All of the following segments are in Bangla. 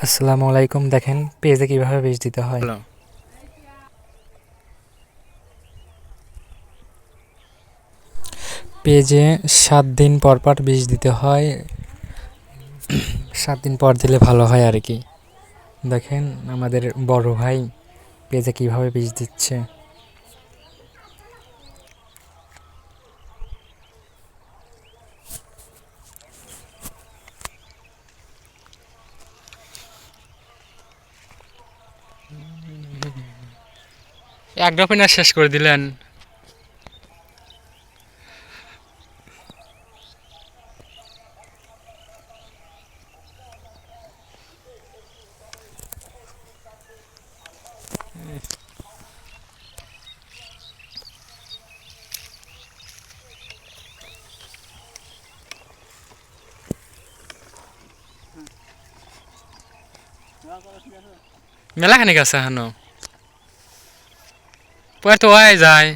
আসসালামু আলাইকুম। দেখেন পেজে কিভাবে বীজ দিতে হয়। হ্যালো। পেজে 7 দিন পর পর বীজ দিতে হয়। 7 দিন পর দিলে ভালো হয় আর কি। দেখেন আমাদের বড় ভাই পেজে কিভাবে বীজ দিচ্ছে। এক ড্রপে না শেষ করে দিলেন। মেলা খানিক আছে এখনো, পরে তো হয়ে যায়।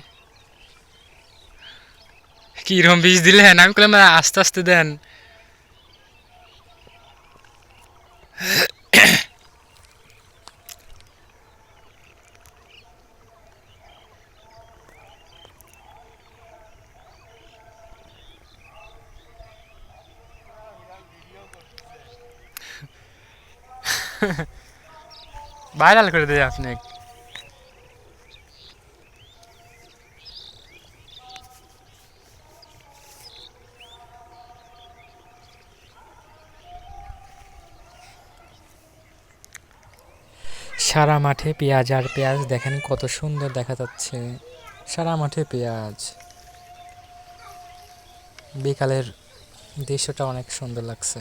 কিরকম বীজ দিলেন? আমি বললাম আস্তে আস্তে দেন। ভাইরাল করে দেয় আপনি। সারা মাঠে পেঁয়াজ আর পেঁয়াজ, দেখেন কত সুন্দর দেখা যাচ্ছে। সারা মাঠে পেঁয়াজ। বিকালের দৃশ্যটা অনেক সুন্দর লাগছে।